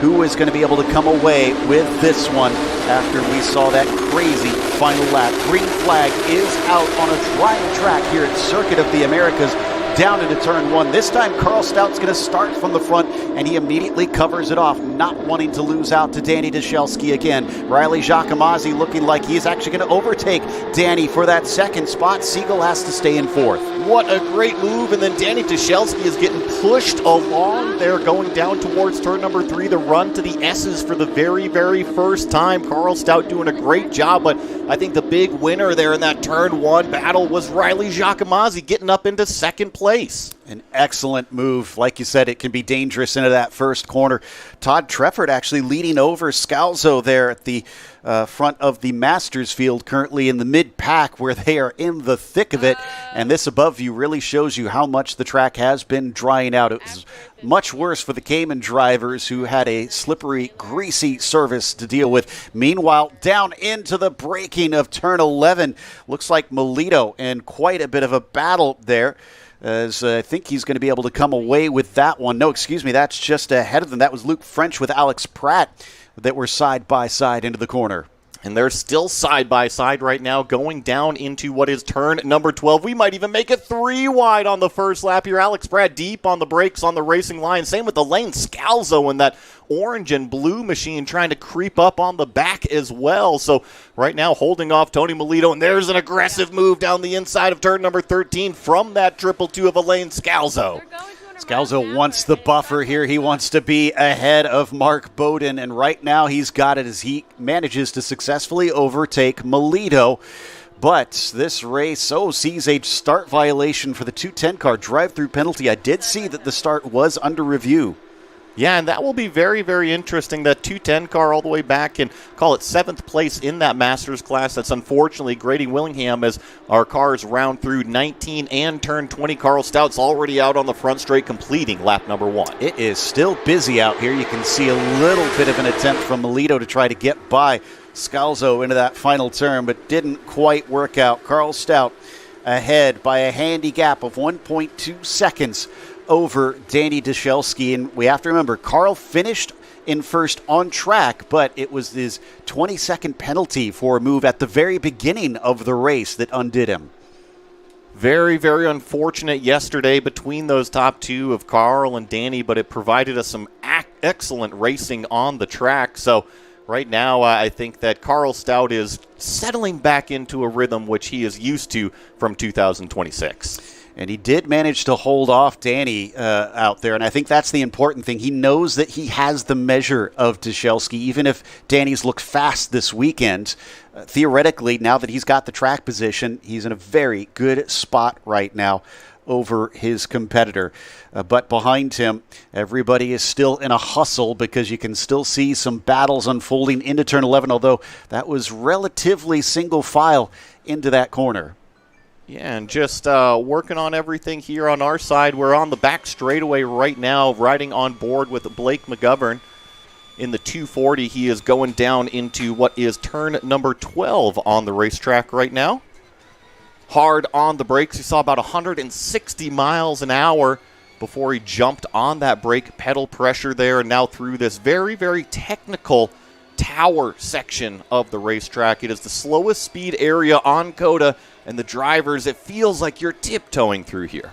who is going to be able to come away with this one after we saw that crazy final lap. Green flag is out on a drying track here at Circuit of the Americas, down into turn one. This time Carl Stout's going to start from the front, and he immediately covers it off, not wanting to lose out to Danny Deshelski again. Riley Giacomazzi looking like he's actually going to overtake Danny for that second spot. Siegel has to stay in fourth. What a great move, and then Danny Deshelski is getting pushed along there, going down towards turn number 3, the run to the S's for the very, very first time. Carl Stout doing a great job, but I think the big winner there in that turn 1 battle was Riley Giacomazzi getting up into second place. An excellent move. Like you said, it can be dangerous into that first corner. Todd Trefford actually leading over Scalzo there at the front of the Masters field, currently in the mid-pack where they are in the thick of it. And this above view really shows you how much the track has been drying out. It was much worse for the Cayman drivers, who had a slippery, greasy surface to deal with. Meanwhile, down into the braking of turn 11, looks like Melito in quite a bit of a battle there, as I think he's going to be able to come away with that one. No, excuse me, that's just ahead of them. That was Luke French with Alex Pratt that were side by side into the corner. And they're still side by side right now, going down into what is turn number 12. We might even make it 3 wide on the first lap here. Alex Pratt deep on the brakes on the racing line. Same with Elaine Scalzo and that orange and blue machine trying to creep up on the back as well. So right now holding off Tony Melito, and there's an aggressive move down the inside of turn number 13 from that 222 of Elaine Scalzo. Scalzo wants the buffer here. He wants to be ahead of Mark Bowden, and right now he's got it as he manages to successfully overtake Melito. But this race sees a start violation for the 210 car, drive-through penalty. I did see that the start was under review. Yeah, and that will be very, very interesting. That 210 car all the way back in, call it 7th place in that Masters class. That's unfortunately Grady Willingham, as our cars round through 19 and turn 20. Carl Stout's already out on the front straight, completing lap number 1. It is still busy out here. You can see a little bit of an attempt from Melito to try to get by Scalzo into that final turn, but didn't quite work out. Carl Stout ahead by a handy gap of 1.2 seconds over Danny Deshelski. And we have to remember, Carl finished in first on track, but it was his 20-second penalty for a move at the very beginning of the race that undid him. Very, very unfortunate yesterday between those top two of Carl and Danny, but it provided us some excellent racing on the track. So right now, I think that Carl Stout is settling back into a rhythm which he is used to from 2026. And he did manage to hold off Danny out there, and I think that's the important thing. He knows that he has the measure of Deshelski, even if Danny's looked fast this weekend. Theoretically, now that he's got the track position, he's in a very good spot right now over his competitor. But behind him, everybody is still in a hustle, because you can still see some battles unfolding into turn 11, although that was relatively single file into that corner. Yeah, and just working on everything here on our side. We're on the back straightaway right now, riding on board with Blake McGovern in the 240. He is going down into what is turn number 12 on the racetrack right now. Hard on the brakes. He saw about 160 miles an hour before he jumped on that brake pedal pressure there, and now through this very, very technical tower section of the racetrack. It is the slowest speed area on COTA, and the drivers, it feels like you're tiptoeing through here.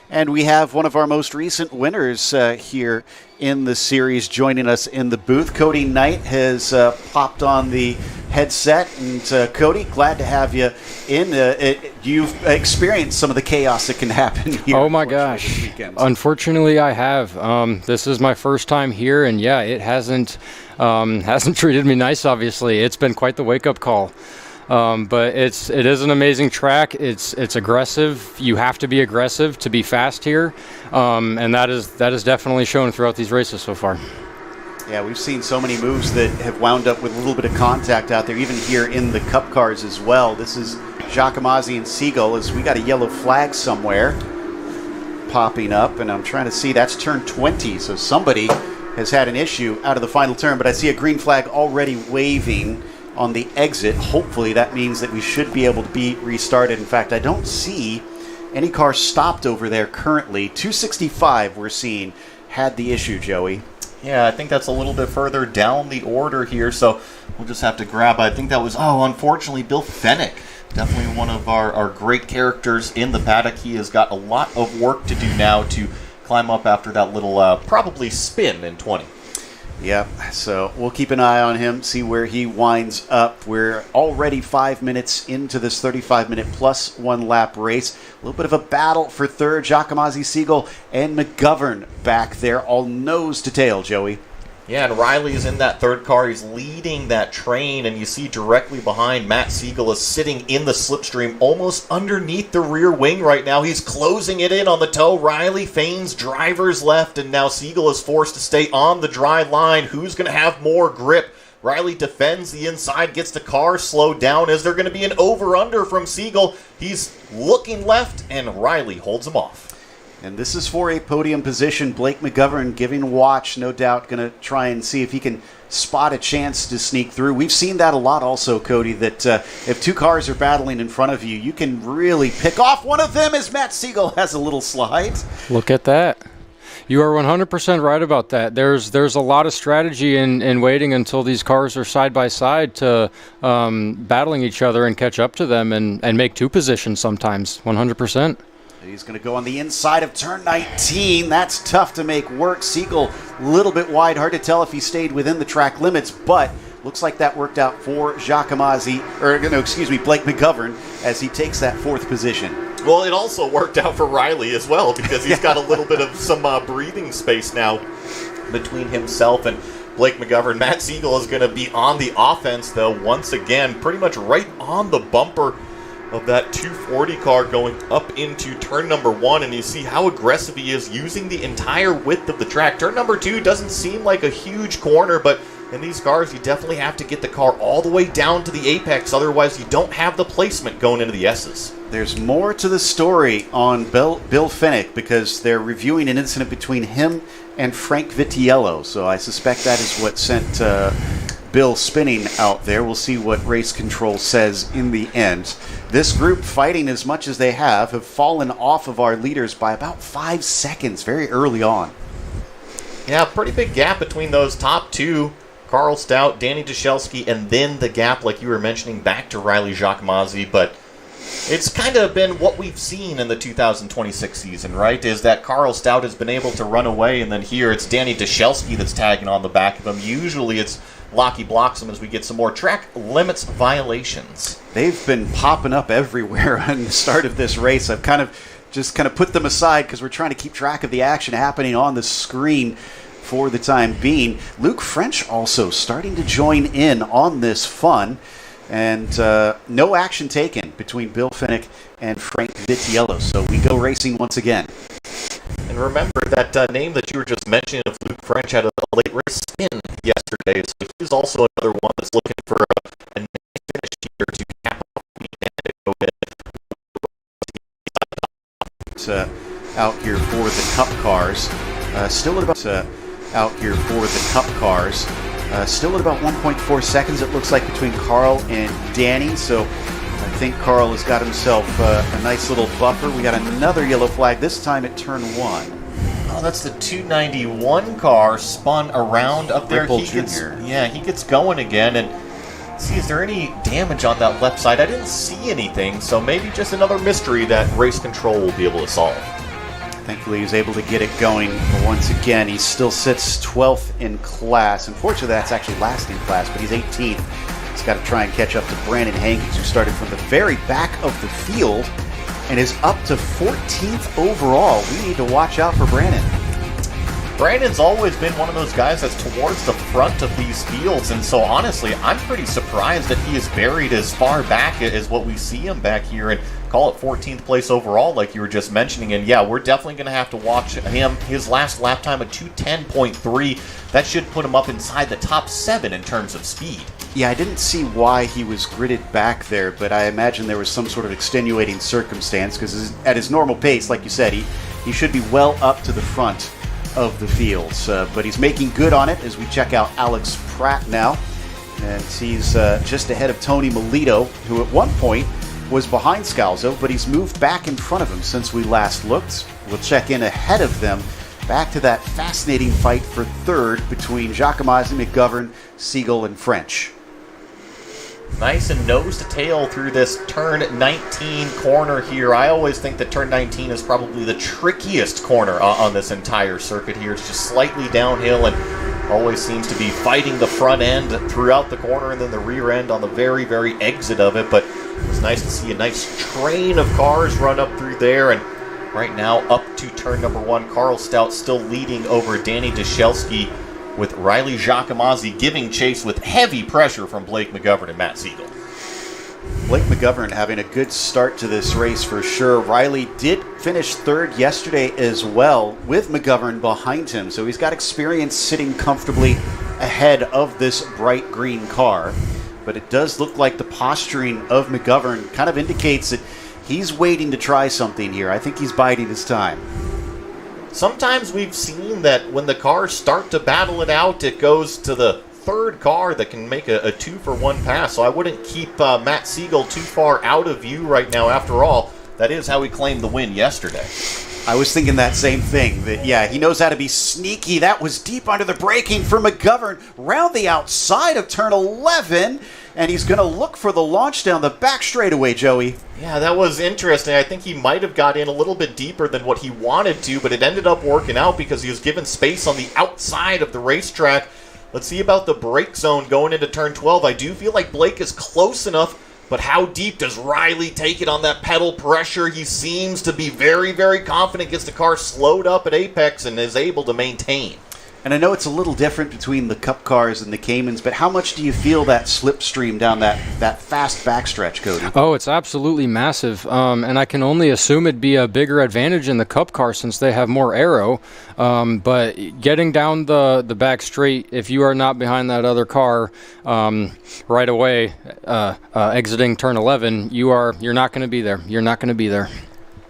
And we have one of our most recent winners here in the series joining us in the booth. Cody Knight has popped on the headset. And Cody, glad to have you in. You've experienced some of the chaos that can happen here. Oh my gosh. Unfortunately, I have. This is my first time here, and yeah, it hasn't treated me nice, obviously. It's been quite the wake-up call. But it is an amazing track. It's aggressive. You have to be aggressive to be fast here, and that is definitely shown throughout these races so far. Yeah, we've seen so many moves that have wound up with a little bit of contact out there, even here in the Cup cars as well. This is Giacomazzi and Siegel, as we got a yellow flag somewhere popping up, and I'm trying to see, that's turn 20, so somebody has had an issue out of the final turn, but I see a green flag already waving on the exit. Hopefully that means that we should be able to be restarted. In fact, I don't see any cars stopped over there currently. 265 we're seeing had the issue, Joey. Yeah, I think that's a little bit further down the order here, so we'll just have to grab. I think that was, unfortunately, Bill Fennick. Definitely one of our great characters in the paddock. He has got a lot of work to do now to climb up after that little probably spin in 20. Yeah, so we'll keep an eye on him, see where he winds up. We're already 5 minutes into this 35-minute plus one lap race. A little bit of a battle for third. Giacomazzi, Siegel, and McGovern back there, all nose to tail, Joey. Yeah, and Riley is in that third car. He's leading that train, and you see directly behind Matt Siegel is sitting in the slipstream almost underneath the rear wing right now. He's closing it in on the toe. Riley feigns driver's left, and now Siegel is forced to stay on the dry line. Who's going to have more grip? Riley defends the inside, gets the car slowed down. Is there going to be an over-under from Siegel? He's looking left, and Riley holds him off. And this is for a podium position. Blake McGovern giving watch, no doubt going to try and see if he can spot a chance to sneak through. We've seen that a lot also, Cody, that if two cars are battling in front of you, you can really pick off one of them as Matt Siegel has a little slide. Look at that. You are 100% right about that. There's a lot of strategy in waiting until these cars are side by side to battling each other and catch up to them and make two positions sometimes, 100%. He's going to go on the inside of turn 19. That's tough to make work. Siegel a little bit wide. Hard to tell if he stayed within the track limits, but looks like that worked out for Blake McGovern as he takes that fourth position. Well, it also worked out for Riley as well because he's got a little bit of some breathing space now between himself and Blake McGovern. Matt Siegel is going to be on the offense, though, once again, pretty much right on the bumper of that 240 car going up into turn number 1, and you see how aggressive he is using the entire width of the track. Turn number 2 doesn't seem like a huge corner, but in these cars you definitely have to get the car all the way down to the apex, otherwise you don't have the placement going into the S's. There's more to the story on Bill Fennick because they're reviewing an incident between him and Frank Vitiello, so I suspect that is what sent Bill spinning out there. We'll see what race control says in the end. This group, fighting as much as they have fallen off of our leaders by about 5 seconds very early on. Yeah, pretty big gap between those top two. Carl Stout, Danny Dashelski, and then the gap, like you were mentioning, back to Riley Giacomazzi. But it's kind of been what we've seen in the 2026 season, right? Is that Carl Stout has been able to run away, and then here it's Danny Dashelski that's tagging on the back of him. Usually it's Lockie Bloxham as we get some more track limits violations. They've been popping up everywhere on the start of this race. I've kind of put them aside because we're trying to keep track of the action happening on the screen for the time being. Luke French also starting to join in on this fun. And no action taken between Bill Fennick and Frank Vitiello. So we go racing once again. And remember that name that you were just mentioning of Luke French had a late race spin yesterday. So he's also another one that's looking for a nice finish here to cap off the weekend. Out here for the Cup cars. Still at about 1.4 seconds, it looks like, between Carl and Danny. So I think Carl has got himself a nice little buffer. We got another yellow flag, this time at turn 1. Oh, that's the 291 car spun around up there. He gets going again. And see, is there any damage on that left side? I didn't see anything, so maybe just another mystery that race control will be able to solve. Thankfully, he was able to get it going once again. He still sits 12th in class. Unfortunately, that's actually last in class, but he's 18th. He's got to try and catch up to Brandon Hankins, who started from the very back of the field and is up to 14th overall. We need to watch out for Brandon. Brandon's always been one of those guys that's towards the front of these fields, and so honestly, I'm pretty surprised that he is buried as far back as what we see him back here, and call it 14th place overall, like you were just mentioning. And yeah, we're definitely going to have to watch him. His last lap time of 2:10.3, that should put him up inside the top 7 in terms of speed. Yeah, I didn't see why he was gridded back there, but I imagine there was some sort of extenuating circumstance, because at his normal pace, like you said, he should be well up to the front of the fields. But he's making good on it as we check out Alex Pratt now. And he's just ahead of Tony Melito, who at one point was behind Scalzo, but he's moved back in front of him since we last looked. We'll check in ahead of them back to that fascinating fight for third between Giacomazzi, McGovern, Siegel, and French. Nice and nose to tail through this turn 19 corner here. I always think that turn 19 is probably the trickiest corner on this entire circuit here. It's just slightly downhill and always seems to be fighting the front end throughout the corner and then the rear end on the very, very exit of it. But it's nice to see a nice train of cars run up through there. And right now up to turn number 1, Carl Stout still leading over Danny Dashelski, with Riley Giacomazzi giving chase with heavy pressure from Blake McGovern and Matt Siegel. Blake McGovern having a good start to this race for sure. Riley did finish third yesterday as well, with McGovern behind him, so he's got experience sitting comfortably ahead of this bright green car. But it does look like the posturing of McGovern kind of indicates that he's waiting to try something here. I think he's biding his time. Sometimes we've seen that when the cars start to battle it out, it goes to the third car that can make a 2-for-1 pass. So I wouldn't keep Matt Siegel too far out of view right now. After all, that is how he claimed the win yesterday. I was thinking that same thing, that, yeah, he knows how to be sneaky. That was deep under the braking for McGovern, round the outside of turn 11, and he's going to look for the launch down the back straightaway, Joey. Yeah, that was interesting. I think he might have got in a little bit deeper than what he wanted to, but it ended up working out because he was given space on the outside of the racetrack. Let's see about the brake zone going into turn 12. I do feel like Blake is close enough, but how deep does Riley take it on that pedal pressure? He seems to be very, very confident, gets the car slowed up at apex and is able to maintain. And I know it's a little different between the Cup cars and the Caymans, but how much do you feel that slipstream down that fast backstretch, Cody? Oh, it's absolutely massive. And I can only assume it'd be a bigger advantage in the Cup car since they have more aero. But getting down the back straight, if you are not behind that other car right away, exiting turn 11, you're not going to be there. You're not going to be there.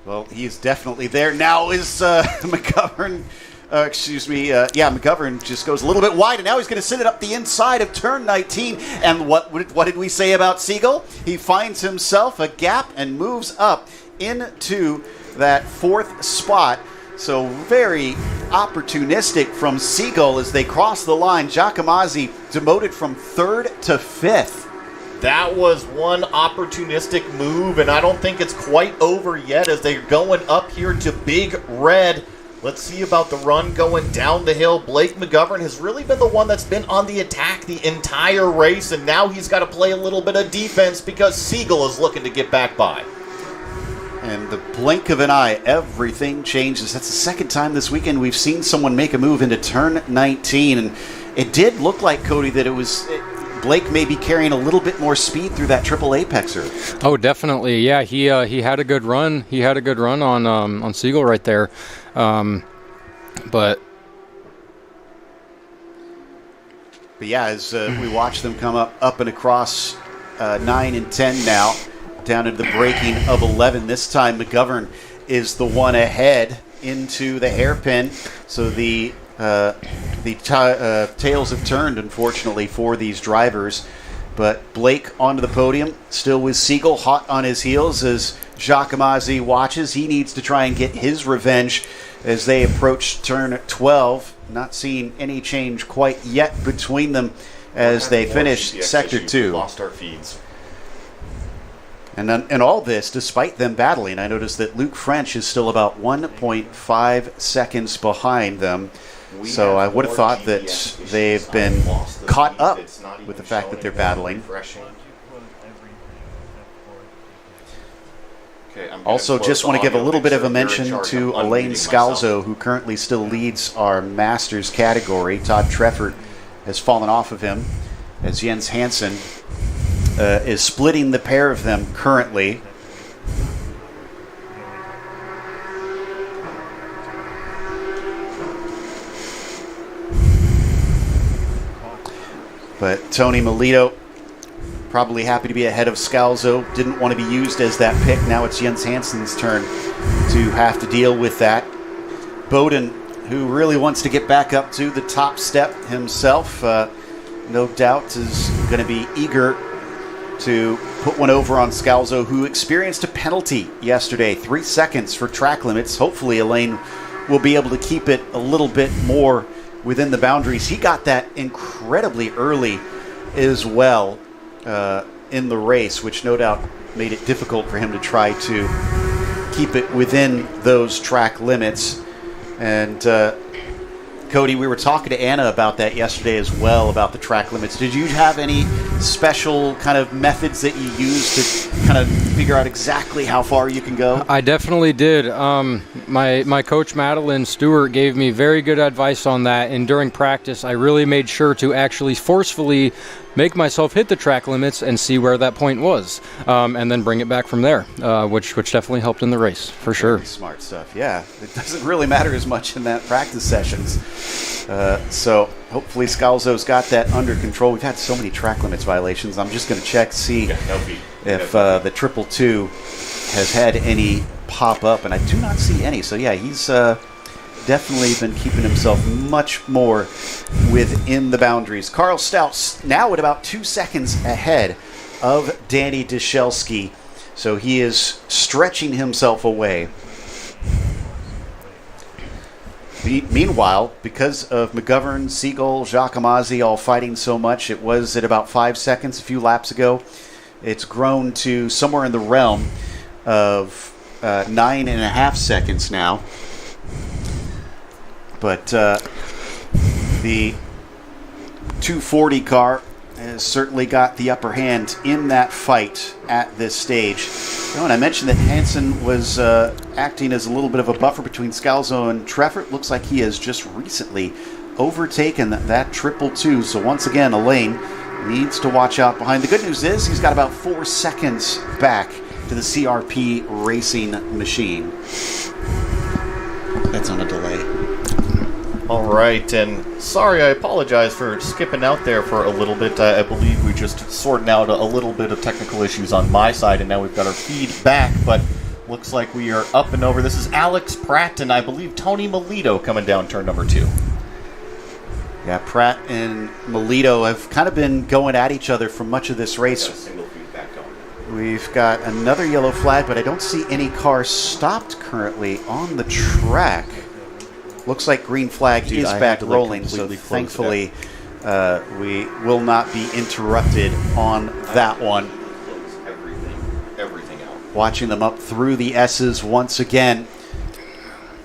Well, he's definitely there. Now is McGovern... McGovern just goes a little bit wide, and now he's going to send it up the inside of turn 19. And what did we say about Siegel? He finds himself a gap and moves up into that fourth spot. So very opportunistic from Siegel as they cross the line. Giacomazzi demoted from third to fifth. That was one opportunistic move, and I don't think it's quite over yet as they're going up here to Big Red. Let's see about the run going down the hill. Blake McGovern has really been the one that's been on the attack the entire race, and now he's got to play a little bit of defense because Siegel is looking to get back by. And the blink of an eye, everything changes. That's the second time this weekend we've seen someone make a move into turn 19, and it did look like, Cody, that Blake may be carrying a little bit more speed through that triple apexer. Oh, definitely. Yeah, he had a good run. He had a good run on Siegel right there. But yeah, as we watch them come up and across 9 and 10 now, down into the braking of 11. This time McGovern is the one ahead into the hairpin. So the tails have turned, unfortunately, for these drivers. But Blake onto the podium, still with Siegel hot on his heels as Giacomazzi watches. He needs to try and get his revenge as they approach turn 12. Not seeing any change quite yet between them as they finish Sector 2. Lost our feeds. And all this, despite them battling, I noticed that Luke French is still about 1.5 seconds behind them. So I would have thought that they've been caught up with the fact that they're battling. Also, just want to give a little bit of a mention to Elaine Scalzo, who currently still leads our Masters category. Todd Treffert has fallen off of him, as Jens Hansen is splitting the pair of them currently. But Tony Melito probably happy to be ahead of Scalzo. Didn't want to be used as that pick. Now it's Jens Hansen's turn to have to deal with that. Bowden, who really wants to get back up to the top step himself, no doubt is going to be eager to put one over on Scalzo, who experienced a penalty yesterday. 3 seconds for track limits. Hopefully Elaine will be able to keep it a little bit more within the boundaries. He got that incredibly early as well in the race, which no doubt made it difficult for him to try to keep it within those track limits. And Cody, we were talking to Anna about that yesterday as well, about the track limits. Did you have any special kind of methods that you use to kind of figure out exactly how far you can go? I definitely did. My coach, Madeline Stewart, gave me very good advice on that, and during practice, I really made sure to actually forcefully make myself hit the track limits and see where that point was, and then bring it back from there, which definitely helped in the race, for sure. Very smart stuff, yeah. It doesn't really matter as much in that practice sessions. So hopefully Scalzo's got that under control. We've had so many track limits violations. I'm just going to check to see if the 222 has had any pop up, and I do not see any. So yeah, he's definitely been keeping himself much more within the boundaries. Carl Stouts now at about 2 seconds ahead of Danny Deshelski. So he is stretching himself away. Meanwhile, because of McGovern, Siegel, Giacomazzi all fighting so much, it was at about 5 seconds a few laps ago. It's grown to somewhere in the realm of 9.5 seconds now. But the 240 car has certainly got the upper hand in that fight at this stage. You know, and I mentioned that Hansen was acting as a little bit of a buffer between Scalzo and Treffert. Looks like he has just recently overtaken that 222. So once again, Elaine needs to watch out behind. The good news is he's got about 4 seconds back to the CRP racing machine. That's on a delay. All right, and sorry, I apologize for skipping out there for a little bit. I believe we just sorting out a little bit of technical issues on my side, and now we've got our feed back, but looks like we are up and over. This is Alex Pratt and I believe Tony Melito coming down turn number 2. Yeah, Pratt and Melito have kind of been going at each other for much of this race. Single feedback going. We've got another yellow flag, but I don't see any cars stopped currently on the track. Looks like green flag is back rolling, so thankfully we will not be interrupted on that one. Everything out. Watching them up through the S's once again.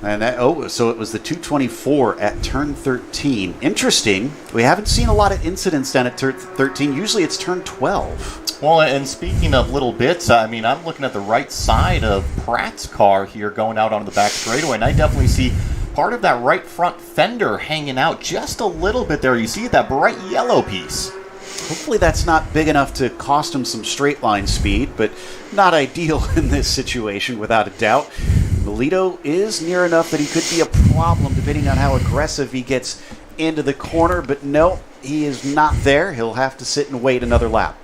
And so it was the 224 at turn 13. Interesting. We haven't seen a lot of incidents down at turn 13. Usually it's turn 12. Well, and speaking of little bits, I mean, I'm looking at the right side of Pratt's car here going out onto the back straightaway, and I definitely see part of that right front fender hanging out just a little bit there. You see that bright yellow piece. Hopefully that's not big enough to cost him some straight line speed, but not ideal in this situation without a doubt. Melito is near enough that he could be a problem depending on how aggressive he gets into the corner, but no, he is not there. He'll have to sit and wait another lap.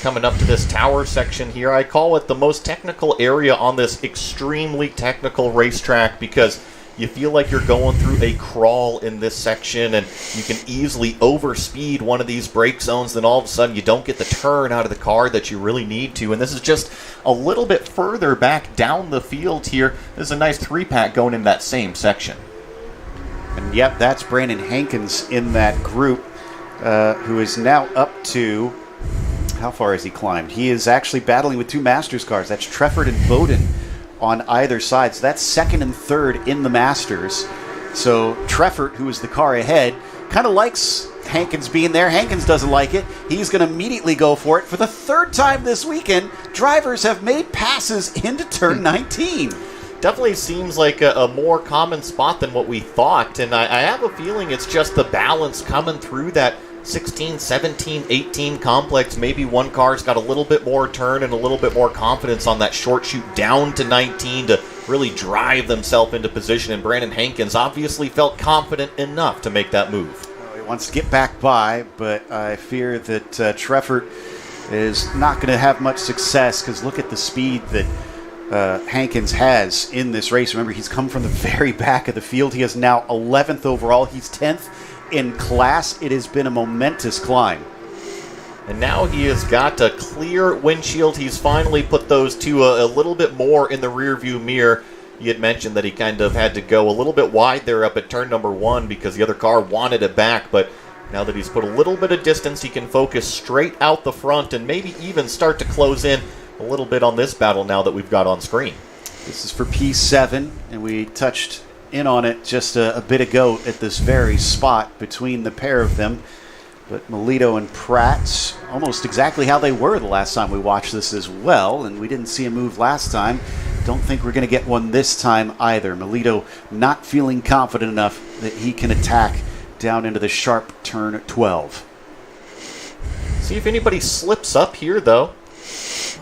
Coming up to this tower section here, I call it the most technical area on this extremely technical racetrack because you feel like you're going through a crawl in this section, and you can easily overspeed one of these brake zones, then all of a sudden you don't get the turn out of the car that you really need to. And this is just a little bit further back down the field here. There's a nice 3-pack going in that same section. And yep, that's Brandon Hankins in that group, who is now up to, how far has he climbed? He is actually battling with 2 Masters cars. That's Treffert and Bowden on either side. So that's second and third in the Masters. So Treffert, who is the car ahead, kind of likes Hankins being there. Hankins doesn't like it. He's going to immediately go for it. For the third time this weekend, drivers have made passes into turn 19. Definitely seems like a more common spot than what we thought, and I have a feeling it's just the balance coming through that 16, 17, 18 complex. Maybe one car's got a little bit more turn and a little bit more confidence on that short shoot down to 19 to really drive themselves into position, and Brandon Hankins obviously felt confident enough to make that move. Well, he wants to get back by, but I fear that Treffert is not going to have much success because look at the speed that Hankins has in this race. Remember, he's come from the very back of the field. He is now 11th overall. He's 10th in class. It has been a momentous climb. And now he has got a clear windshield. He's finally put those two a little bit more in the rear view mirror. you had mentioned that he kind of had to go a little bit wide there up at turn number 1 because the other car wanted it back, but now that he's put a little bit of distance, he can focus straight out the front and maybe even start to close in a little bit on this battle now that we've got on screen. This is for P7, and we touched in on it just a bit ago at this very spot between the pair of them. But Melito and Pratt, almost exactly how they were the last time we watched this as well, and we didn't see a move last time. Don't think we're going to get one this time either. Melito not feeling confident enough that he can attack down into the sharp turn 12. See if anybody slips up here, though.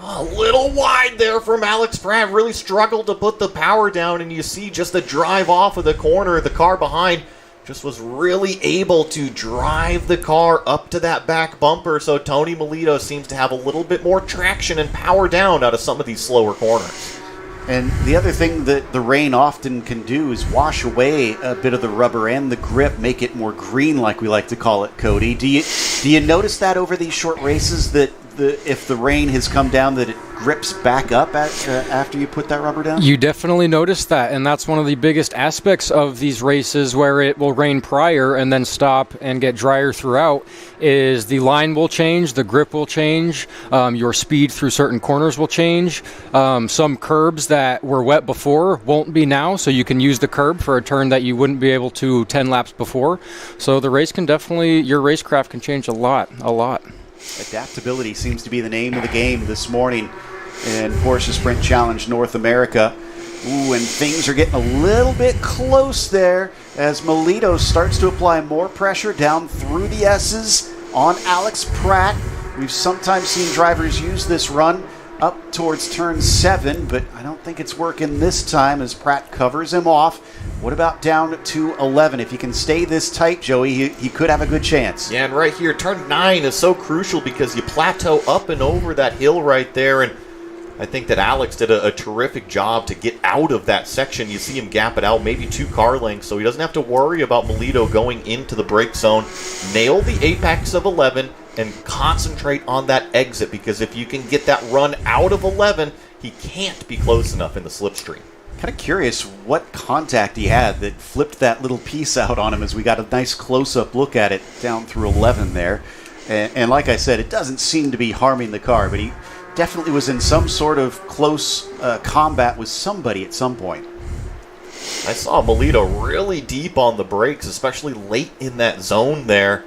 A little wide there from Alex Pratt. Really struggled to put the power down, and you see just the drive off of the corner. The car behind just was really able to drive the car up to that back bumper, so Tony Melito seems to have a little bit more traction and power down out of some of these slower corners. And the other thing that the rain often can do is wash away a bit of the rubber and the grip, make it more green, like we like to call it, Cody. Do you notice that over these short races that if the rain has come down, that it grips back up after you put that rubber down? You definitely notice that, and that's one of the biggest aspects of these races where it will rain prior and then stop and get drier throughout, is the line will change, the grip will change, your speed through certain corners will change. Some curbs that were wet before won't be now, so you can use the curb for a turn that you wouldn't be able to 10 laps before. So the race can definitely, your racecraft can change a lot. Adaptability seems to be the name of the game this morning in Porsche Sprint Challenge North America. Ooh, and things are getting a little bit close there as Melito starts to apply more pressure down through the S's on Alex Pratt. We've sometimes seen drivers use this run up towards turn 7, but I don't think it's working this time as Pratt covers him off. What about down to 11? If he can stay this tight, Joey, he could have a good chance. Yeah, and right here, turn 9 is so crucial because you plateau up and over that hill right there, and I think that Alex did a terrific job to get out of that section. You see him gap it out, maybe 2 car lengths, so he doesn't have to worry about Melito going into the brake zone. Nail the apex of 11 and concentrate on that exit, because if you can get that run out of 11, he can't be close enough in the slipstream. Kind of curious what contact he had that flipped that little piece out on him as we got a nice close-up look at it down through 11 there. And like I said, it doesn't seem to be harming the car, but he definitely was in some sort of close combat with somebody at some point. I saw Melito really deep on the brakes, especially late in that zone there.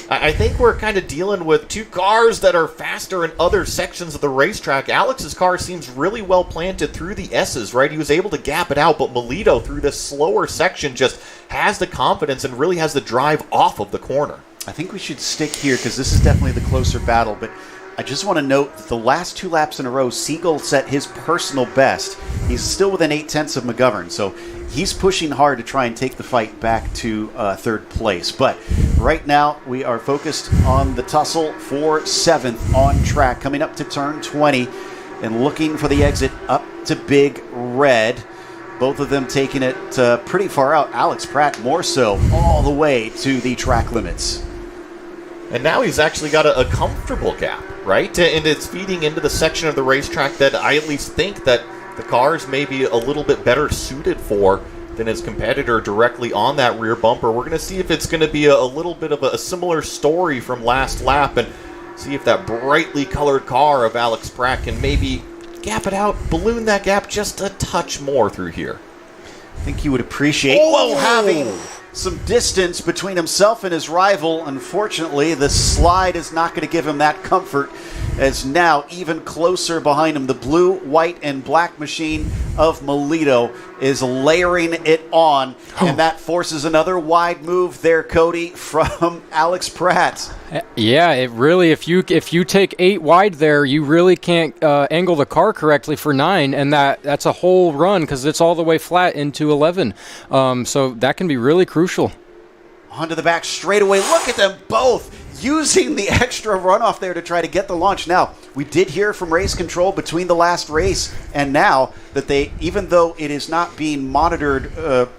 I think we're kind of dealing with 2 cars that are faster in other sections of the racetrack. Alex's car seems really well planted through the S's, right? He was able to gap it out, but Melito through this slower section just has the confidence and really has the drive off of the corner. I think we should stick here because this is definitely the closer battle, but I just want to note that the last 2 laps in a row, Siegel set his personal best. He's still within 0.8 of McGovern, so he's pushing hard to try and take the fight back to 3rd place. But right now, we are focused on the tussle for 7th on track, coming up to turn 20 and looking for the exit up to Big Red. Both of them taking it pretty far out. Alex Pratt more so, all the way to the track limits. And now he's actually got a comfortable gap, right? And it's feeding into the section of the racetrack that I at least think that the car's maybe a little bit better suited for than his competitor directly on that rear bumper. We're going to see if it's going to be a little bit of a similar story from last lap and see if that brightly colored car of Alex Pratt can maybe gap it out, balloon that gap just a touch more through here. I think he would appreciate having some distance between himself and his rival. Unfortunately, the slide is not going to give him that comfort, as now even closer behind him, the blue, white, and black machine of Melito is layering it on, and that forces another wide move there, Cody, from Alex Pratt. Yeah, it really, if you take 8 wide there, you really can't angle the car correctly for 9, and that's a whole run because it's all the way flat into 11. So that can be really crucial. Onto the back straightaway. Look at them both using the extra runoff there to try to get the launch. Now, we did hear from race control between the last race and now that they, even though it is not being monitored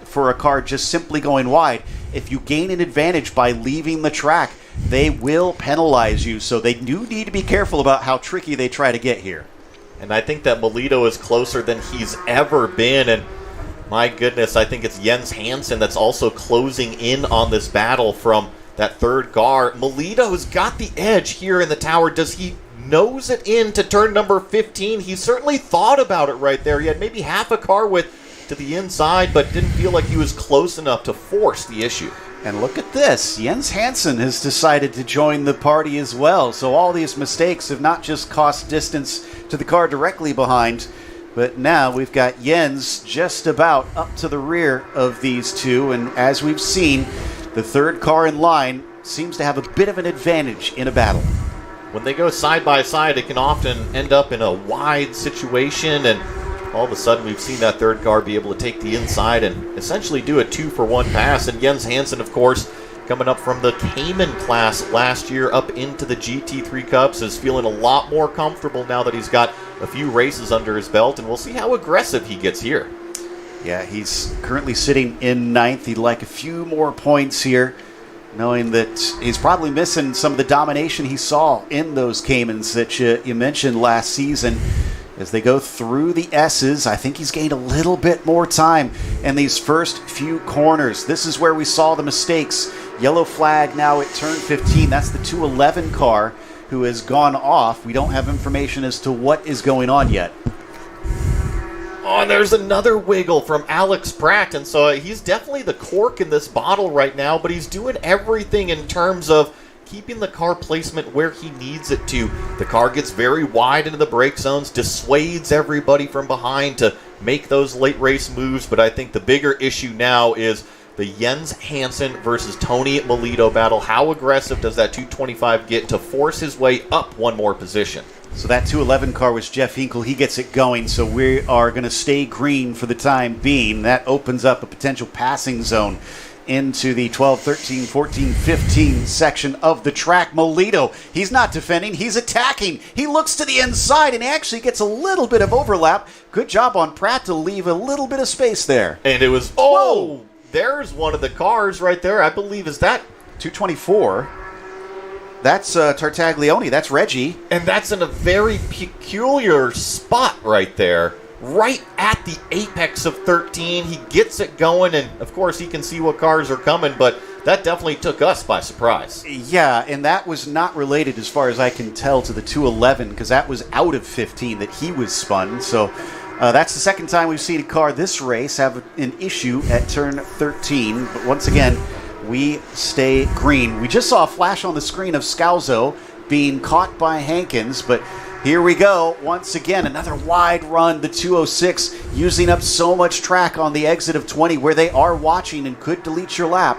for a car just simply going wide, if you gain an advantage by leaving the track, they will penalize you. So they do need to be careful about how tricky they try to get here. And I think that Melito is closer than he's ever been. And My goodness, I think it's Jens Hansen that's also closing in on this battle from that third car. Melito's got the edge here in the tower. Does he nose it into turn number 15? He certainly thought about it right there. He had maybe half a car width to the inside, but didn't feel like he was close enough to force the issue. And look at this. Jens Hansen has decided to join the party as well. So all these mistakes have not just cost distance to the car directly behind, but now we've got Jens just about up to the rear of these two. And as we've seen, the third car in line seems to have a bit of an advantage in a battle. When they go side by side, it can often end up in a wide situation, and all of a sudden we've seen that third car be able to take the inside and essentially do a 2-for-1 pass. And Jens Hansen, of course, coming up from the Cayman class last year up into the GT3 Cups, is feeling a lot more comfortable now that he's got a few races under his belt, and we'll see how aggressive he gets here. Yeah, he's currently sitting in ninth. He'd like a few more points here, knowing that he's probably missing some of the domination he saw in those Caymans that you mentioned last season. As they go through the S's, I think he's gained a little bit more time in these first few corners. This is where we saw the mistakes. Yellow flag now at turn 15. That's the 211 car who has gone off. We don't have information as to what is going on yet. Oh, and there's another wiggle from Alex Pratt, and so he's definitely the cork in this bottle right now, but he's doing everything in terms of keeping the car placement where he needs it to. The car gets very wide into the brake zones, dissuades everybody from behind to make those late race moves, but I think the bigger issue now is the Jens Hansen versus Tony Melito battle. How aggressive does that 225 get to force his way up one more position? So that 211 car was Jeff Hinkle. He gets it going, so we are going to stay green for the time being. That opens up a potential passing zone into the 12, 13, 14, 15 section of the track. Melito, he's not defending, he's attacking. He looks to the inside and actually gets a little bit of overlap. Good job on Pratt to leave a little bit of space there. And it was, there's one of the cars right there. I believe, is that 224? That's Tartaglione. That's Reggie. And that's in a very peculiar spot right there. Right at the apex of 13. He gets it going, and of course he can see what cars are coming, but that definitely took us by surprise. Yeah, and that was not related, as far as I can tell, to the 211, because that was out of 15 that he was spun. So that's the second time we've seen a car this race have an issue at turn 13. But once again, we stay green. We just saw a flash on the screen of Scalzo being caught by Hankins, but here we go. Once again, another wide run, the 206, using up so much track on the exit of 20 where they are watching and could delete your lap.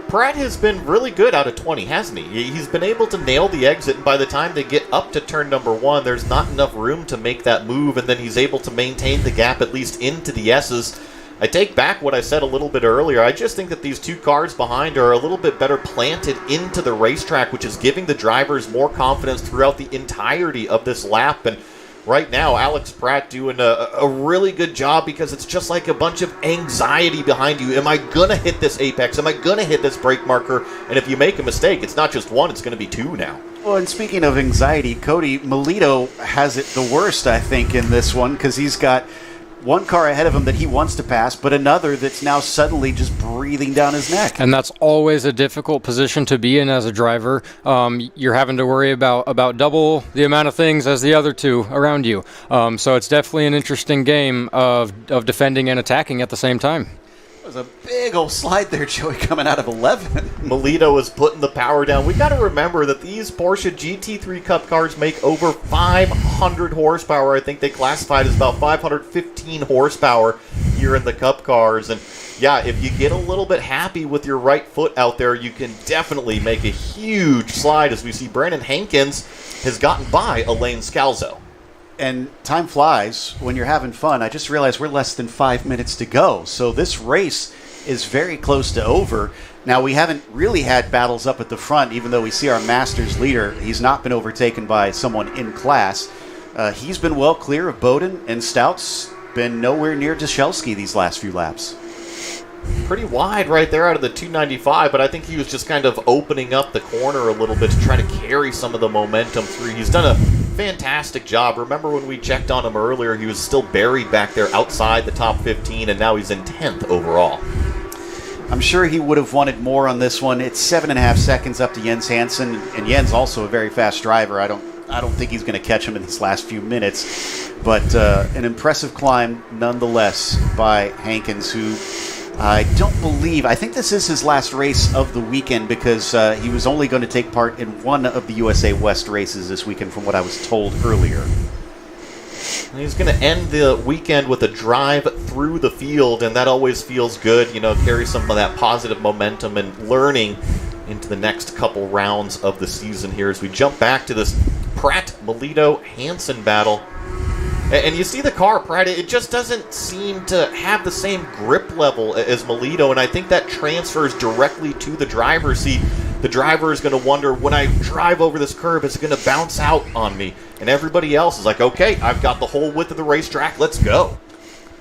Pratt has been really good out of 20, hasn't he? He's been able to nail the exit, and by the time they get up to turn number 1, there's not enough room to make that move, and then he's able to maintain the gap at least into the S's. I take back what I said a little bit earlier. I just think that these two cars behind are a little bit better planted into the racetrack, which is giving the drivers more confidence throughout the entirety of this lap. And right now, Alex Pratt doing a really good job, because it's just like a bunch of anxiety behind you. Am I going to hit this apex? Am I going to hit this brake marker? And if you make a mistake, it's not just one, it's going to be two now. Well, and speaking of anxiety, Cody, Melito has it the worst, I think, in this one, because he's got one car ahead of him that he wants to pass, but another that's now suddenly just breathing down his neck. And that's always a difficult position to be in as a driver. You're having to worry about double the amount of things as the other two around you. So it's definitely an interesting game of defending and attacking at the same time. It was a big old slide there, Joey, coming out of 11. Melito is putting the power down. We got to remember that these Porsche GT3 Cup cars make over 500 horsepower. I think they classified as about 515 horsepower here in the Cup cars. And yeah, if you get a little bit happy with your right foot out there, you can definitely make a huge slide. As we see, Brandon Hankins has gotten by Elaine Scalzo. And time flies when you're having fun. I just realized we're less than 5 minutes to go. So this race is very close to over. Now, we haven't really had battles up at the front, even though we see our Masters leader. He's not been overtaken by someone in class. He's been well clear of Bowden, and Stout's been nowhere near Dyshelski these last few laps. pretty wide right there out of the 295, but I think he was just kind of opening up the corner a little bit to try to carry some of the momentum through. He's done a fantastic job. Remember when we checked on him earlier, he was still buried back there outside the top 15, and now he's in 10th overall. I'm sure he would have wanted more on this one. It's 7.5 seconds up to Jens Hansen, and Jens also a very fast driver. I don't think he's going to catch him in these last few minutes, but an impressive climb nonetheless by Hankins, who I think this is his last race of the weekend, because he was only going to take part in one of the USA West races this weekend from what I was told earlier. And he's going to end the weekend with a drive through the field, and that always feels good, carry some of that positive momentum and learning into the next couple rounds of the season here as we jump back to this Pratt, Melito, Hansen battle. And you see the car, Pratt, it just doesn't seem to have the same grip level as Melito, and I think that transfers directly to the driver's seat. The driver is going to wonder, when I drive over this curve, is it going to bounce out on me? And everybody else is like, okay, I've got the whole width of the racetrack, let's go.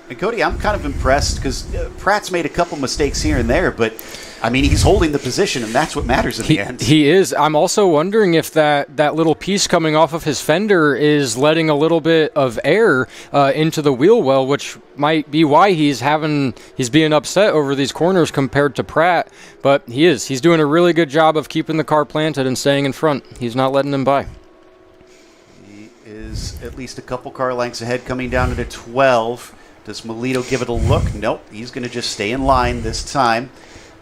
And Cody, I'm kind of impressed because Pratt's made a couple mistakes here and there, but I mean, he's holding the position, and that's what matters in the end. He is. I'm also wondering if that little piece coming off of his fender is letting a little bit of air into the wheel well, which might be why he's being upset over these corners compared to Pratt. But he is. He's doing a really good job of keeping the car planted and staying in front. He's not letting him by. He is at least a couple car lengths ahead, coming down to 12. Does Melito give it a look? Nope. He's going to just stay in line this time.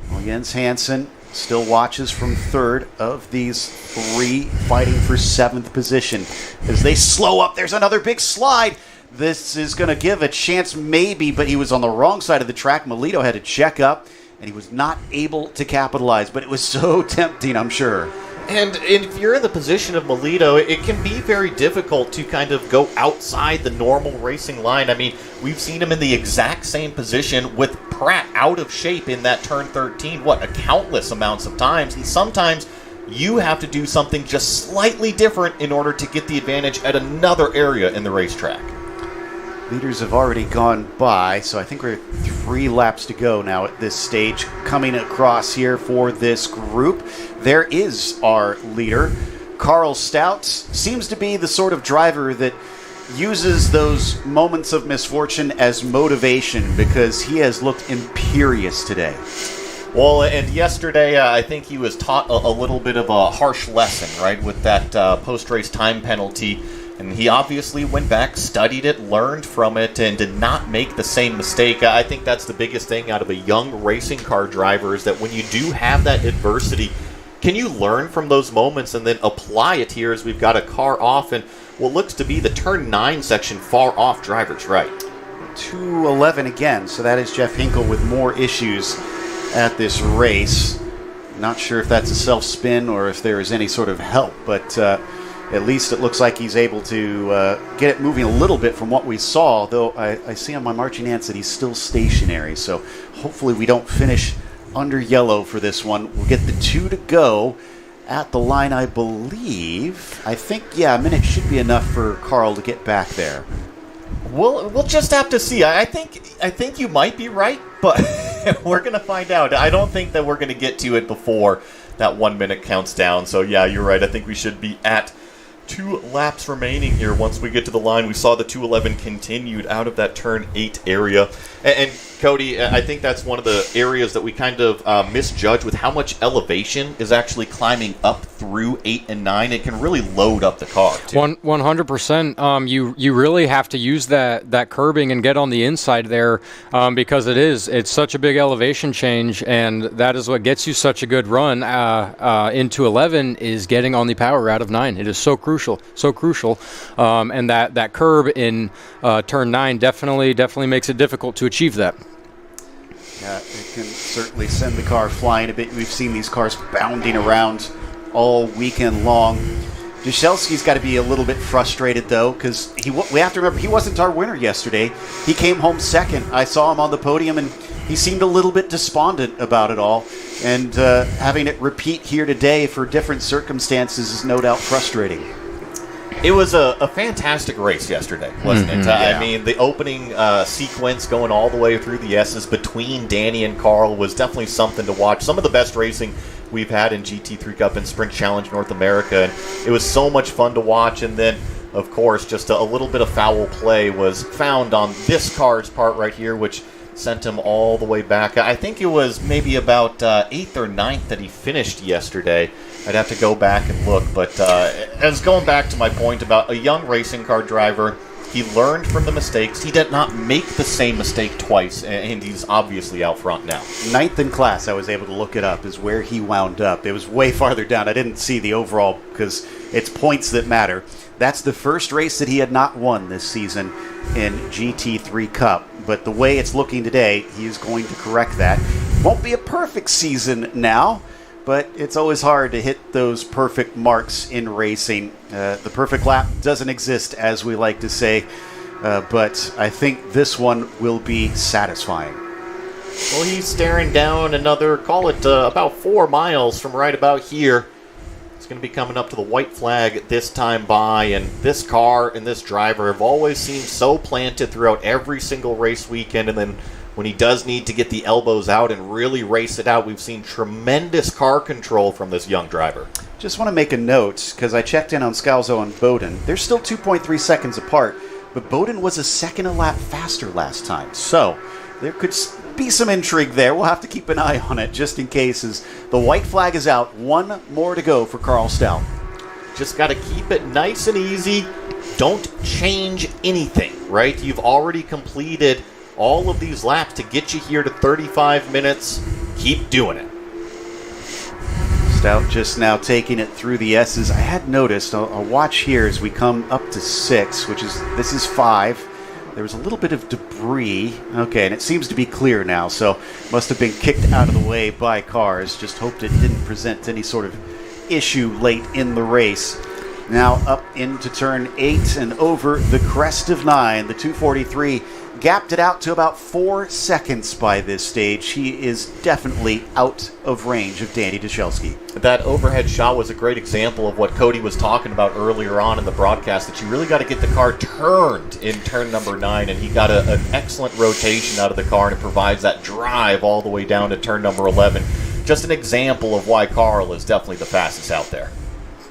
Well, Jens Hansen still watches from third of these three, fighting for 7th position. As they slow up, there's another big slide. This is going to give a chance maybe, but he was on the wrong side of the track. Melito had to check up, and he was not able to capitalize, but it was so tempting, I'm sure. And if you're in the position of Melito, it can be very difficult to kind of go outside the normal racing line. I mean, we've seen him in the exact same position with Pratt out of shape in that turn 13, a countless amounts of times. And sometimes you have to do something just slightly different in order to get the advantage at another area in the racetrack. Leaders have already gone by, so I think we're 3 laps to go now at this stage. Coming across here for this group, there is our leader. Carl Stout seems to be the sort of driver that uses those moments of misfortune as motivation, because he has looked imperious today. Well, and yesterday I think he was taught a little bit of a harsh lesson, right, with that post-race time penalty. And he obviously went back, studied it, learned from it, and did not make the same mistake. I think that's the biggest thing out of a young racing car driver, is that when you do have that adversity, can you learn from those moments and then apply it here, as we've got a car off in what looks to be the turn 9 section far off driver's right. 211 again, so that is Jeff Hinkle with more issues at this race. Not sure if that's a self-spin or if there is any sort of help, but at least it looks like he's able to get it moving a little bit from what we saw, though I see on my marching ants that he's still stationary. So hopefully we don't finish under yellow for this one. We'll get the 2 to go at the line, I believe. I think, a minute should be enough for Carl to get back there. We'll just have to see. I think you might be right, but we're going to find out. I don't think that we're going to get to it before that 1 minute counts down. So, you're right. I think we should be at 2 laps remaining here. Once we get to the line, we saw the 211 continued out of that turn 8 area. And Cody, I think that's one of the areas that we kind of misjudge with how much elevation is actually climbing up through 8 and 9. It can really load up the car, too. 100%. You really have to use that curbing and get on the inside there, because it's such a big elevation change, and that is what gets you such a good run into 11, is getting on the power out of 9. It is so crucial. And that curb in turn 9 definitely makes it difficult to achieve that. Yeah, it can certainly send the car flying a bit. We've seen these cars bounding around all weekend long. Jashelski's got to be a little bit frustrated, though, because we have to remember he wasn't our winner yesterday. He came home second. I saw him on the podium, and he seemed a little bit despondent about it all. And having it repeat here today for different circumstances is no doubt frustrating. It was a fantastic race yesterday, wasn't it? Yeah. I mean, the opening sequence going all the way through the S's between Danny and Carl was definitely something to watch. Some of the best racing we've had in GT3 Cup and Sprint Challenge North America, and it was so much fun to watch. And then, of course, just a little bit of foul play was found on this car's part right here, which sent him all the way back. I think it was maybe about 8th or 9th that he finished yesterday. I'd have to go back and look, but as going back to my point about a young racing car driver, he learned from the mistakes. He did not make the same mistake twice, and he's obviously out front now. 9th in class, I was able to look it up, is where he wound up. It was way farther down. I didn't see the overall because it's points that matter. That's the first race that he had not won this season in GT3 Cup. But the way it's looking today, he is going to correct that. Won't be a perfect season now, but it's always hard to hit those perfect marks in racing. The perfect lap doesn't exist, as we like to say, but I think this one will be satisfying. Well, he's staring down another, call it about 4 miles from right about here. It's going to be coming up to the white flag this time by, and this car and this driver have always seemed so planted throughout every single race weekend, and then when he does need to get the elbows out and really race it out, we've seen tremendous car control from this young driver. Just want to make a note, because I checked in on Scalzo and Bowden. They're still 2.3 seconds apart, but Bowden was a second a lap faster last time. So there could be some intrigue there. We'll have to keep an eye on it just in case. As the white flag is out, 1 more to go for Carl Stout. Just got to keep it nice and easy. Don't change anything, right? You've already completed all of these laps to get you here to 35 minutes. Keep doing it. Stout just now taking it through the S's. I had noticed, I'll watch here as we come up to 6, this is 5. There was a little bit of debris. Okay, and it seems to be clear now, so must have been kicked out of the way by cars. Just hoped it didn't present any sort of issue late in the race. Now up into turn 8 and over the crest of 9. The 243 gapped it out to about 4 seconds by this stage. He is definitely out of range of Danny Dashelski. That overhead shot was a great example of what Cody was talking about earlier on in the broadcast, that you really got to get the car turned in turn number 9, and he got an excellent rotation out of the car, and it provides that drive all the way down to turn number 11. Just an example of why Carl is definitely the fastest out there.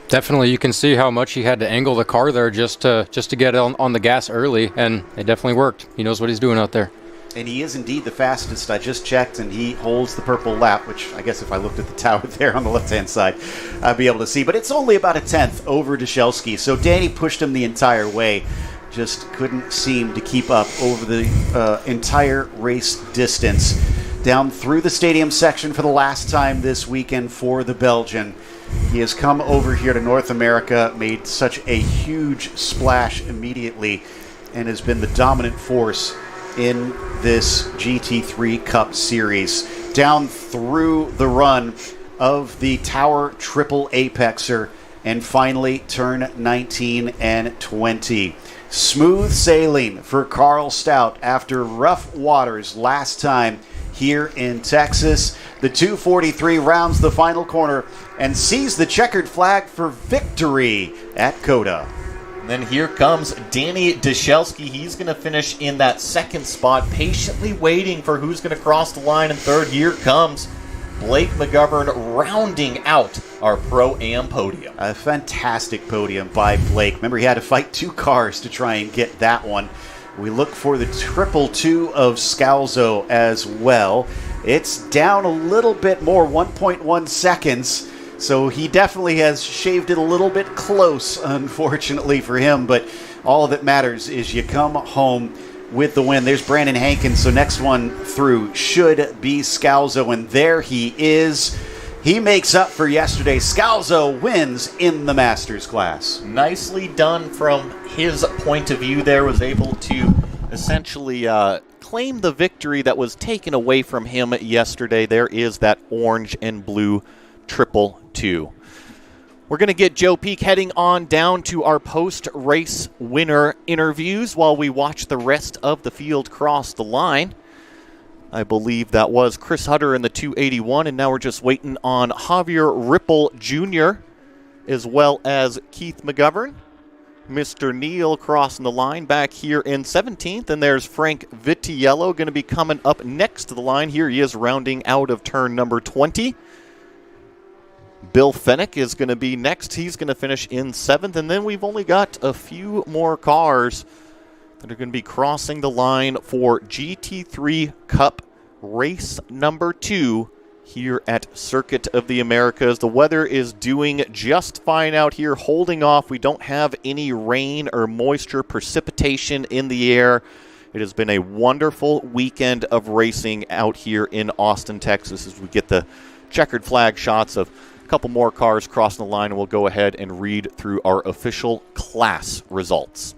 Definitely, you can see how much he had to angle the car there just to get on the gas early, and it definitely worked. He knows what he's doing out there. And he is indeed the fastest. I just checked, and he holds the purple lap, which I guess if I looked at the tower there on the left-hand side, I'd be able to see. But it's only about a 10th over Dashelski, so Danny pushed him the entire way. Just couldn't seem to keep up over the entire race distance. Down through the stadium section for the last time this weekend for the Belgian. He has come over here to North America, made such a huge splash immediately, and has been the dominant force in this GT3 Cup series. Down through the run of the Tower Triple Apexer, and finally turn 19 and 20. Smooth sailing for Carl Stout after rough waters last time here in Texas. The 243 rounds the final corner and sees the checkered flag for victory at COTA. And then here comes Danny Dashelski. He's going to finish in that second spot, patiently waiting for who's going to cross the line in third. Here comes Blake McGovern rounding out our Pro-Am podium. A fantastic podium by Blake. Remember, he had to fight 2 cars to try and get that one. We look for the 222 of Scalzo as well. It's down a little bit more, 1.1 seconds. So he definitely has shaved it a little bit close, unfortunately for him. But all that matters is you come home with the win. There's Brandon Hankins. So next one through should be Scalzo. And there he is. He makes up for yesterday. Scalzo wins in the Masters class. Nicely done from his point of view there. Was able to essentially claim the victory that was taken away from him yesterday. There is that orange and blue 222. We're going to get Joe Peak heading on down to our post-race winner interviews while we watch the rest of the field cross the line. I believe that was Chris Hutter in the 281, and now we're just waiting on Javier Ripple Jr. as well as Keith McGovern. Mr. Neal crossing the line back here in 17th, and there's Frank Vitiello going to be coming up next to the line. Here he is rounding out of turn number 20. Bill Fennick is going to be next. He's going to finish in 7th, and then we've only got a few more cars that are going to be crossing the line for GT3 Cup race number 2 here at Circuit of the Americas. The weather is doing just fine out here, holding off. We don't have any rain or moisture precipitation in the air. It has been a wonderful weekend of racing out here in Austin, Texas, as we get the checkered flag shots of a couple more cars crossing the line, and we'll go ahead and read through our official class results.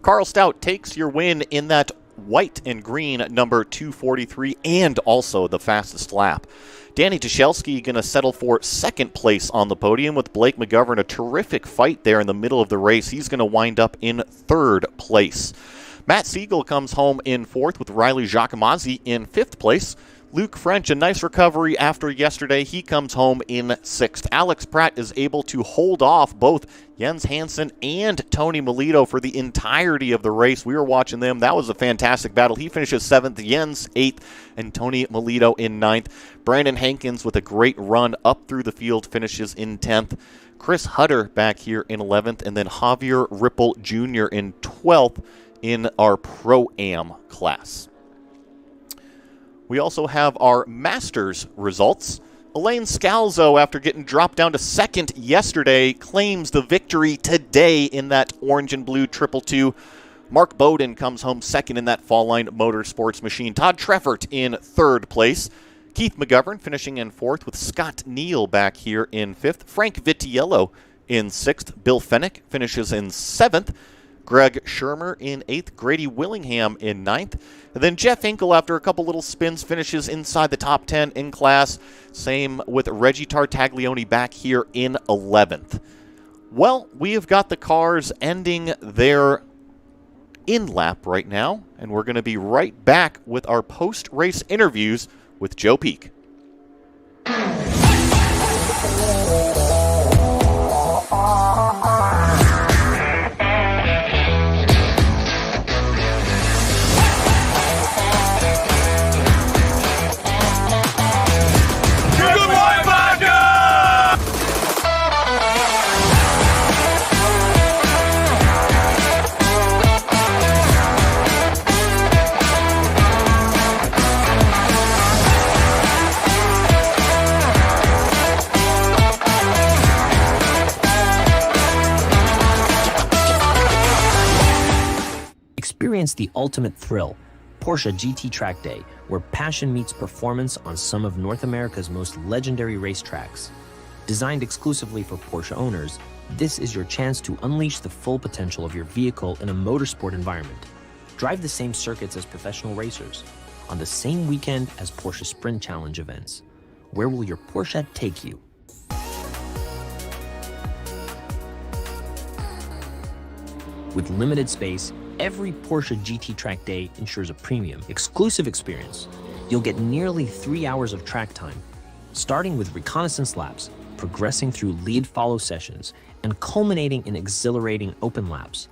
Carl Stout takes your win in that white and green number 243 and also the fastest lap. Danny Tushelski going to settle for second place on the podium with Blake McGovern. A terrific fight there in the middle of the race. He's going to wind up in third place. Matt Siegel comes home in fourth with Riley Giacomazzi in fifth place. Luke French, a nice recovery after yesterday. He comes home in sixth. Alex Pratt is able to hold off both Jens Hansen and Tony Melito for the entirety of the race. We were watching them. That was a fantastic battle. He finishes seventh, Jens eighth, and Tony Melito in ninth. Brandon Hankins with a great run up through the field finishes in 10th. Chris Hutter back here in 11th, and then Javier Ripple Jr. in 12th in our Pro-Am class. We also have our Masters results. Elaine Scalzo, after getting dropped down to second yesterday, claims the victory today in that orange and blue 222. Mark Bowden comes home second in that Fall Line Motorsports machine. Todd Treffert in third place. Keith McGovern finishing in fourth with Scott Neal back here in fifth. Frank Vitiello in sixth. Bill Fennick finishes in seventh. Greg Shermer in 8th, Grady Willingham in 9th. And then Jeff Hinkle, after a couple little spins, finishes inside the top 10 in class. Same with Reggie Tartaglione back here in 11th. Well, we have got the cars ending their in-lap right now, and we're going to be right back with our post-race interviews with Joe Peak. Experience the ultimate thrill, Porsche GT Track Day, where passion meets performance on some of North America's most legendary racetracks. Designed exclusively for Porsche owners, this is your chance to unleash the full potential of your vehicle in a motorsport environment. Drive the same circuits as professional racers, on the same weekend as Porsche Sprint Challenge events. Where will your Porsche take you? With limited space, every Porsche GT Track Day ensures a premium, exclusive experience. You'll get nearly 3 hours of track time, starting with reconnaissance laps, progressing through lead-follow sessions, and culminating in exhilarating open laps.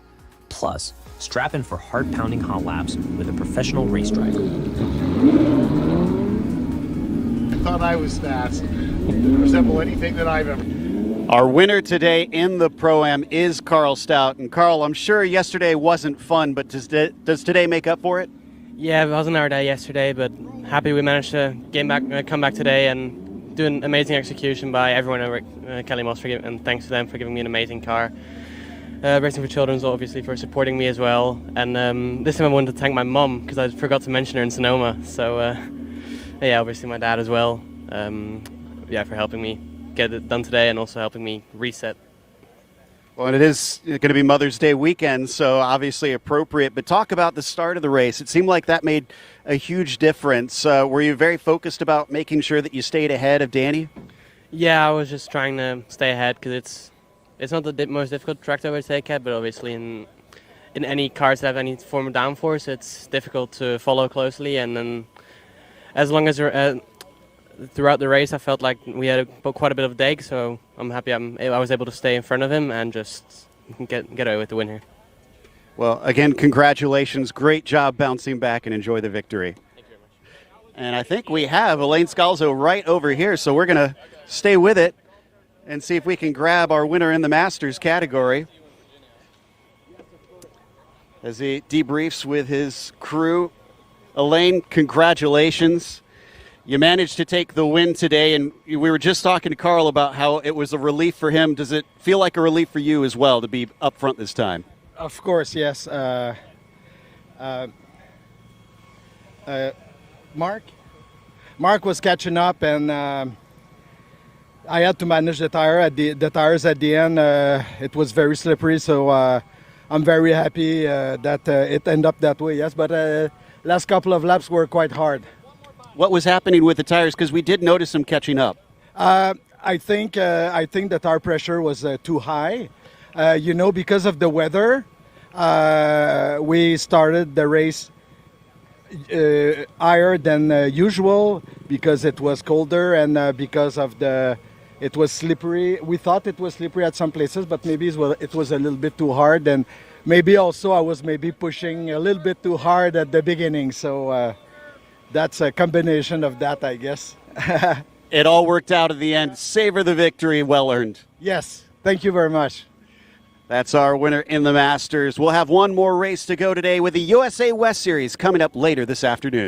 Plus, strap in for heart-pounding hot laps with a professional race driver. I thought I was fast. Resemble anything that I've ever... Our winner today in the Pro-Am is Carl Stout. And Carl, I'm sure yesterday wasn't fun, but does today make up for it? Yeah, it wasn't our day yesterday, but happy we managed to come back today and do an amazing execution by everyone over Kelly Moss, and thanks to them for giving me an amazing car. Racing for Children's obviously for supporting me as well. And this time I wanted to thank my mum because I forgot to mention her in Sonoma. So yeah, obviously my dad as well. Yeah, for helping me get it done today and also helping me reset. Well, and it is going to be Mother's Day weekend, so obviously appropriate. But talk about the start of the race. It seemed like that made a huge difference. Were you very focused about making sure that you stayed ahead of Danny? Yeah, I was just trying to stay ahead because it's not the most difficult track to overtake at, but obviously in any cars that have any form of downforce, it's difficult to follow closely. And then as long as you're throughout the race, I felt like we had quite a bit of deg, so I'm happy I was able to stay in front of him and just get away with the win here. Well, again, congratulations. Great job bouncing back and enjoy the victory. Thank you very much. And I think we have Elaine Scalzo right over here, so we're going to stay with it and see if we can grab our winner in the Masters category as he debriefs with his crew. Elaine, congratulations. You managed to take the win today, and we were just talking to Carl about how it was a relief for him. Does it feel like a relief for you as well to be up front this time? Of course, yes. Mark was catching up, and I had to manage the tires at the end. It was very slippery, so I'm very happy that it ended up that way. Yes, but last couple of laps were quite hard. What was happening with the tires? Because we did notice them catching up. I think the tire pressure was too high. Because of the weather, we started the race higher than usual because it was colder and because of it was slippery. We thought it was slippery at some places, but maybe it was a little bit too hard, and maybe also I was pushing a little bit too hard at the beginning. So that's a combination of that, I guess. It all worked out at the end. Savor the victory, well earned. Yes, thank you very much. That's our winner in the Masters. We'll have one more race to go today with the USA West Series coming up later this afternoon.